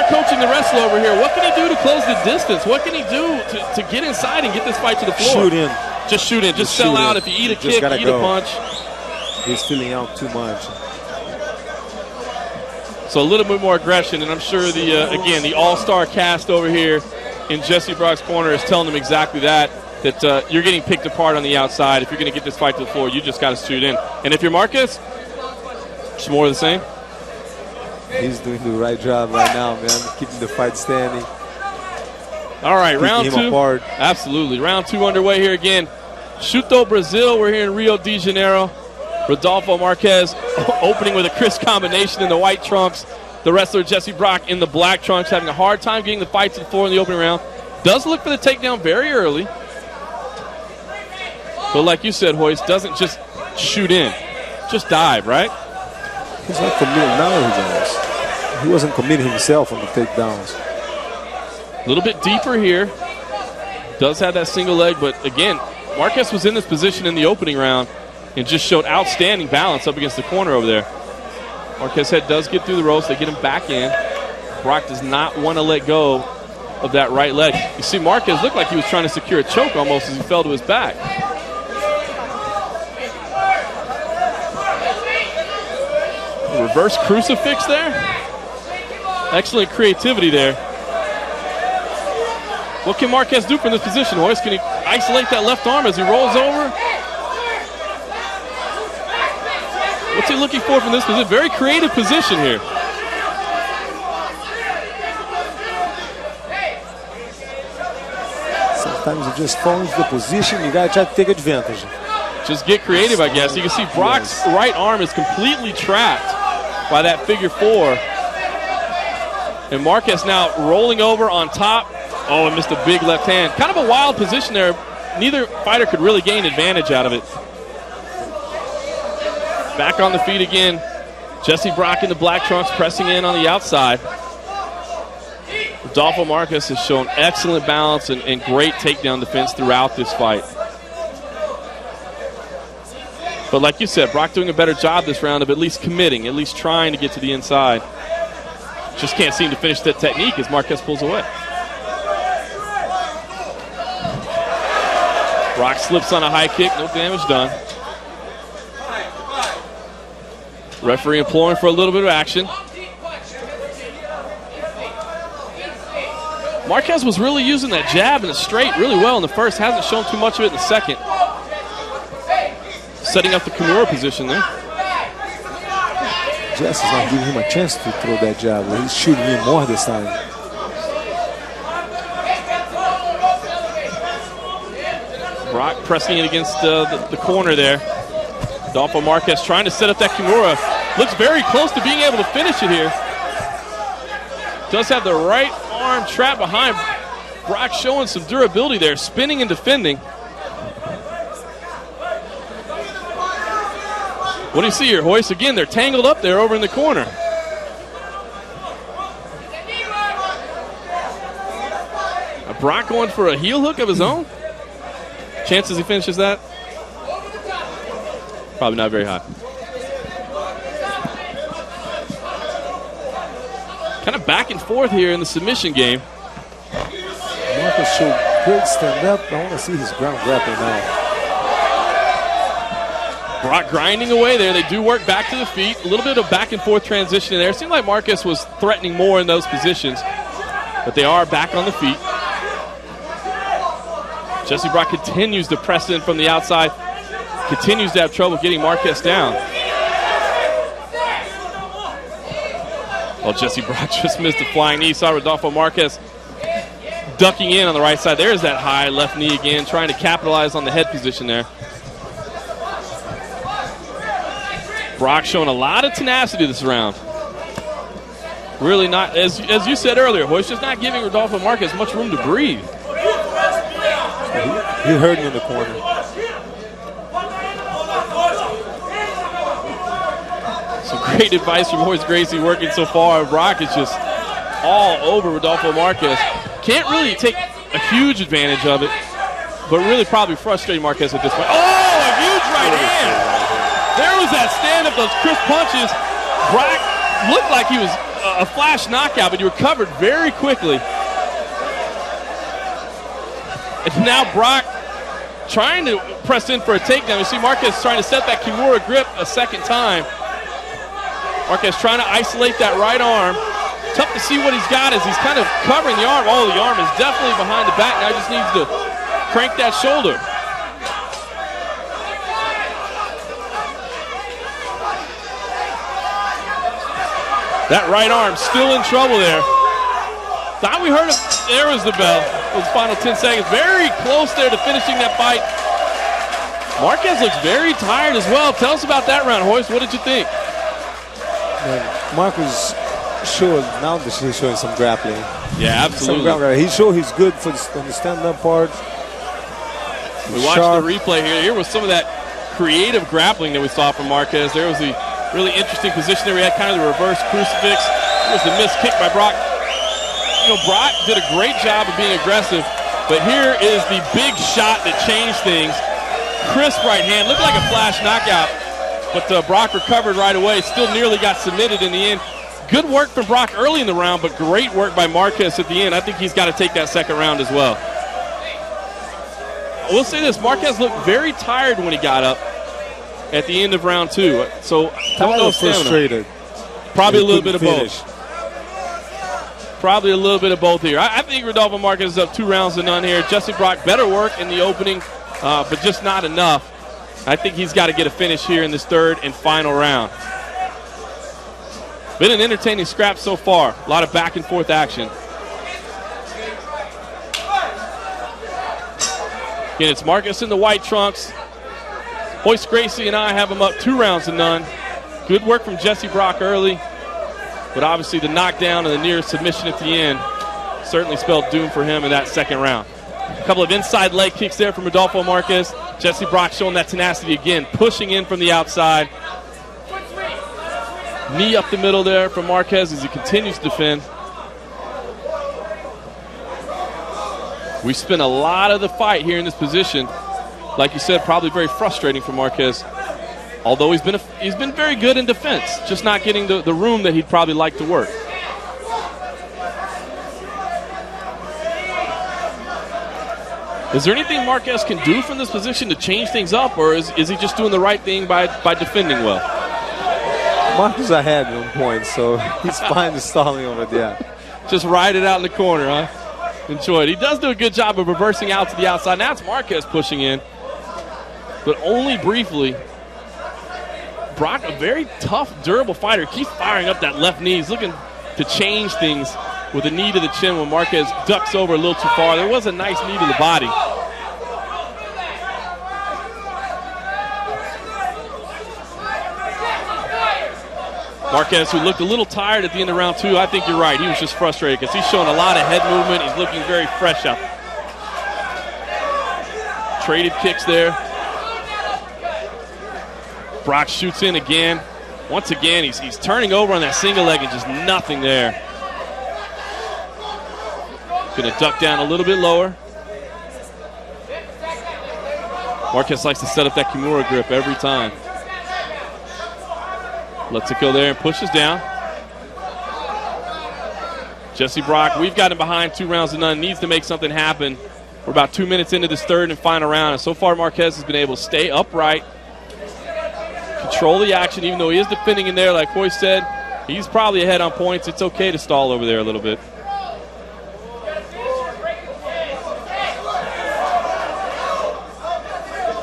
start coaching the wrestler over here. What can he do to close the distance? What can he do to get inside and get this fight to the floor? Shoot in. Just shoot in. Just sell out. If you eat a kick, eat a punch. He's filling out too much. So a little bit more aggression, and I'm sure the all-star cast over here in Jesse Brock's corner is telling him exactly that you're getting picked apart on the outside. If you're going to get this fight to the floor, you just got to shoot in. And if you're Marques, it's more of the same. He's doing the right job right now, man, keeping the fight standing. All right, round two. Apart. Absolutely. Round two underway here again. Chuto, Brazil. We're here in Rio de Janeiro. Rodolfo Marques opening with a crisp combination in the white trunks. The wrestler Jesse Brock in the black trunks having a hard time getting the fight to the floor in the opening round. Does look for the takedown very early. But like you said, Hoist, doesn't just shoot in. Just dive, right? He's not committing now, he does. He wasn't committing himself on the takedowns. A little bit deeper here. Does have that single leg, but again, Marques was in this position in the opening round and just showed outstanding balance up against the corner over there. Marques' head does get through the ropes. They get him back in. Brock does not want to let go of that right leg. You see Marques looked like he was trying to secure a choke almost as he fell to his back. A reverse crucifix there. Excellent creativity there. What can Marques do from this position, Hoist? Can he isolate that left arm as he rolls over? What's he looking for from this position? Very creative position here. Sometimes you just fall into the position, you got to try to take advantage. Just get creative, I guess. You can see Brock's right arm is completely trapped by that figure four. And Marques now rolling over on top. Oh, and missed a big left hand. Kind of a wild position there. Neither fighter could really gain advantage out of it. Back on the feet again. Jesse Brock in the black trunks pressing in on the outside. Rodolfo Marques has shown excellent balance and great takedown defense throughout this fight. But like you said, Brock doing a better job this round of at least committing, at least trying to get to the inside. Just can't seem to finish that technique as Marques pulls away. Brock slips on a high kick, no damage done. Referee imploring for a little bit of action. Marques was really using that jab and the straight really well in the first. Hasn't shown too much of it in the second. Setting up the Kimura position there. Jess is not giving him a chance to throw that jab. He's shooting in more this time. Brock pressing it against the corner there. Rodolfo Marques trying to set up that Kimura. Looks very close to being able to finish it here. Does have the right arm trapped behind. Brock showing some durability there, spinning and defending. What do you see here, Hoist? Again, they're tangled up there over in the corner. Brock going for a heel hook of his own. Chances he finishes that? Probably not very high. Kind of back and forth here in the submission game. Marques showed great stand-up. I want to see his ground grappling now. Brock grinding away there. They do work back to the feet. A little bit of back and forth transition in there. It seemed like Marques was threatening more in those positions, but they are back on the feet. Jesse Brock continues to press in from the outside. Continues to have trouble getting Marques down. Well, Jesse Brock just missed a flying knee. Saw Rodolfo Marques ducking in on the right side. There's that high left knee again, trying to capitalize on the head position there. Brock showing a lot of tenacity this round. Really not, as you said earlier, Hoist, just not giving Rodolfo Marques much room to breathe. He heard him in the corner. Some great advice from Hoist Gracie working so far. Brock is just all over Rodolfo Marques. Can't really take a huge advantage of it, but really probably frustrating Marques at this point. Oh, a huge right hand. There was that stand-up, those crisp punches. Brock looked like he was a flash knockout, but he recovered very quickly. And now Brock trying to press in for a takedown. You see Marques trying to set that Kimura grip a second time. Marques trying to isolate that right arm. Tough to see what he's got as he's kind of covering the arm. Oh, the arm is definitely behind the back. Now he just needs to crank that shoulder. That right arm still in trouble there. Thought we heard it. There was the bell. Those final 10 seconds. Very close there to finishing that fight. Marques looks very tired as well. Tell us about that round, Hoist. What did you think? Marques showed, now that he's showing some grappling. Yeah, absolutely. He showed he's good on the stand-up part. We watched the replay here. Here was some of that creative grappling that we saw from Marques. There was the really interesting position there. We had kind of the reverse crucifix. There was the missed kick by Brock. You know, Brock did a great job of being aggressive, but here is the big shot that changed things. Crisp right hand, looked like a flash knockout, but Brock recovered right away. Still nearly got submitted in the end. Good work from Brock early in the round, but great work by Marques at the end. I think he's got to take that second round as well. I will say this, Marques looked very tired when he got up at the end of round 2. So I don't know if frustrated. Probably a little bit of both. Probably a little bit of both here. I think Rodolfo Marques is up 2 rounds to none here. Jesse Brock, better work in the opening, but just not enough. I think he's got to get a finish here in this third and final round. Been an entertaining scrap so far. A lot of back and forth action. Again, it's Marques in the white trunks. Hoist Gracie and I have him up 2 rounds to none. Good work from Jesse Brock early. But obviously the knockdown and the near submission at the end certainly spelled doom for him in that second round. A couple of inside leg kicks there from Rodolfo Marques. Jesse Brock showing that tenacity again, pushing in from the outside. Knee up the middle there from Marques as he continues to defend. We spent a lot of the fight here in this position. Like you said, probably very frustrating for Marques. Although he's been very good in defense, just not getting the room that he'd probably like to work. Is there anything Marques can do from this position to change things up, or is he just doing the right thing by defending well? Marques ahead at one point, so he's fine stalling over there. Just ride it out in the corner, huh? Enjoy it. He does do a good job of reversing out to the outside. Now it's Marques pushing in, but only briefly. Brock, a very tough, durable fighter, keeps firing up that left knee. He's looking to change things with a knee to the chin when Marques ducks over a little too far. There was a nice knee to the body. Marques, who looked a little tired at the end of round 2, I think you're right. He was just frustrated because he's showing a lot of head movement. He's looking very fresh out. Traded kicks there. Brock shoots in again. Once again, he's turning over on that single leg and just nothing there. Going to duck down a little bit lower. Marques likes to set up that Kimura grip every time. Lets it go there and pushes down. Jesse Brock, we've got him behind 2 rounds to none. Needs to make something happen. We're about 2 minutes into this third and final round. And so far, Marques has been able to stay upright, control the action, even though he is defending in there. Like Hoist said, he's probably ahead on points. It's okay to stall over there a little bit.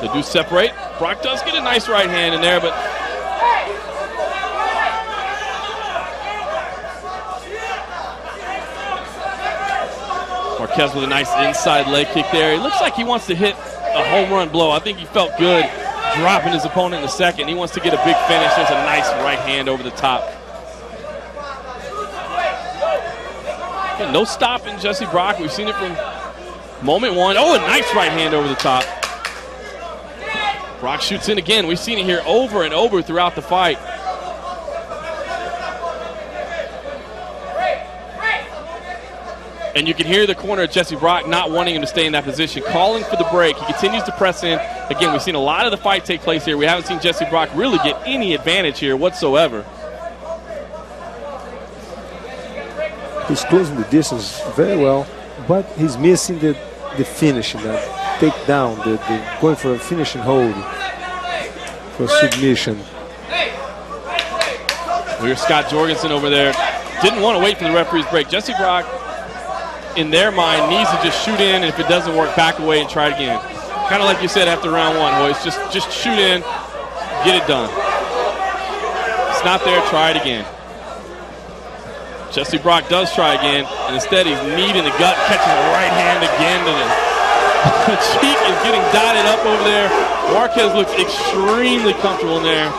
They do separate. Brock does get a nice right hand in there, but Marques with a nice inside leg kick there. He looks like he wants to hit a home run blow. I think he felt good dropping his opponent in the second. He wants to get a big finish. There's a nice right hand over the top. Again, no stopping Jesse Brock. We've seen it from moment one. Oh, a nice right hand over the top. Brock shoots in again. We've seen it here over and over throughout the fight. And you can hear the corner of Jesse Brock not wanting him to stay in that position, calling for the break. He continues to press in. Again, we've seen a lot of the fight take place here. We haven't seen Jesse Brock really get any advantage here whatsoever. He's closing the distance very well, but he's missing the finishing, that takedown, the going for a finishing hold for submission. Here's Scott Jorgensen over there. Didn't want to wait for the referee's break. Jesse Brock, in their mind, needs to just shoot in, and if it doesn't work, back away and try it again. Kind of like you said after round one, boys. Just shoot in, get it done. It's not there, try it again. Jesse Brock does try again, and instead he's knee in the gut, catches the right hand again to the cheek is getting dotted up over there. Marques looks extremely comfortable in there.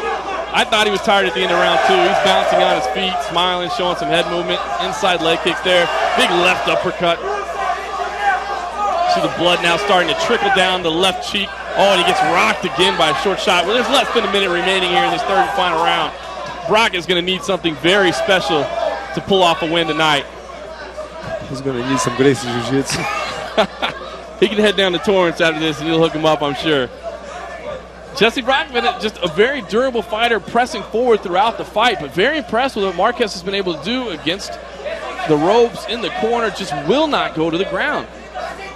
I thought he was tired at the end of round two. He's bouncing on his feet, smiling, showing some head movement. Inside leg kicks there. Big left uppercut. See the blood now starting to trickle down the left cheek. Oh, and he gets rocked again by a short shot. Well, there's less than a minute remaining here in this third and final round. Brock is going to need something very special to pull off a win tonight. He's going to need some Gracie Jiu-Jitsu. He can head down to Torrance after this and he'll hook him up, I'm sure. Jesse Brock been just a very durable fighter, pressing forward throughout the fight, but very impressed with what Marques has been able to do against the ropes in the corner. Just will not go to the ground.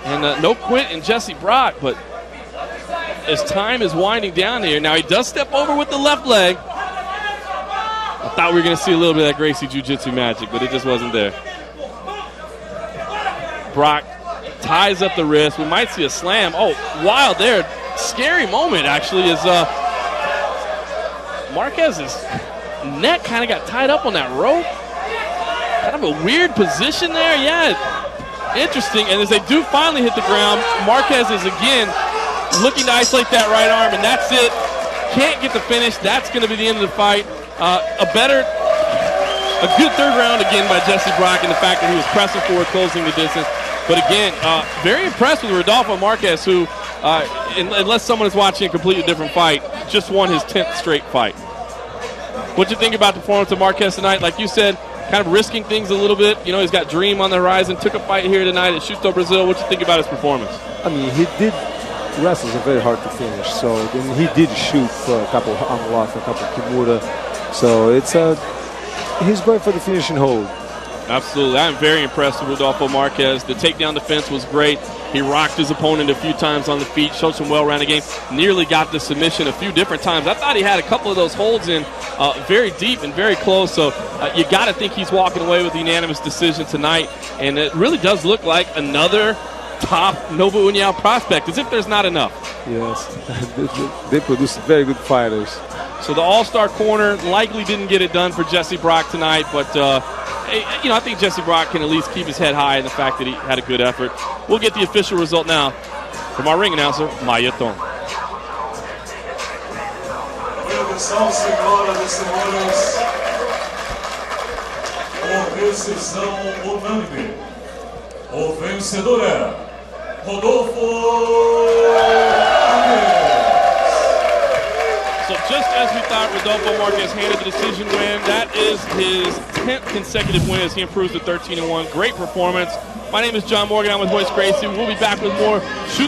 And no quit in Jesse Brock, but as time is winding down here, now he does step over with the left leg. I thought we were going to see a little bit of that Gracie Jiu-Jitsu magic, but it just wasn't there. Brock ties up the wrist. We might see a slam. Oh, wild there. Scary moment, actually, as Marquez's neck kind of got tied up on that rope. Kind of a weird position there. Yeah, interesting. And as they do finally hit the ground, Marques is again looking to isolate that right arm, and that's it. Can't get the finish. That's going to be the end of the fight. A good third round again by Jesse Brock, and the fact that he was pressing forward, closing the distance. But again, very impressed with Rodolfo Marques, who, unless someone is watching a completely different fight, just won his 10th straight fight. What do you think about the performance of Marques tonight? Like you said, kind of risking things a little bit. You know, he's got Dream on the horizon, took a fight here tonight at Chuto Brazil. What do you think about his performance? I mean, he did wrestles are very hard to finish, so and he did shoot for a couple of Anguaf, a couple of Kimura. So it's he's going for the finishing hold. Absolutely. I'm very impressed with Rodolfo Marques. The takedown defense was great. He rocked his opponent a few times on the feet, showed some well-rounded game, nearly got the submission a few different times. I thought he had a couple of those holds in very deep and very close, so you got to think he's walking away with a unanimous decision tonight, and it really does look like another top Nova União prospect, as if there's not enough. Yes, they produce very good fighters. So the all-star corner likely didn't get it done for Jesse Brock tonight, but you know, I think Jesse Brock can at least keep his head high in the fact that he had a good effort. We'll get the official result now from our ring announcer, Mayeton. Atenção, senhoras e senhores, por decisão unânime, o vencedor é Rodolfo. So just as we thought, Rodolfo Marques handed the decision win. That is his 10th consecutive win as he improves to 13-1. Great performance. My name is John Morgan. I'm with Royce Gracie. We'll be back with more Shoot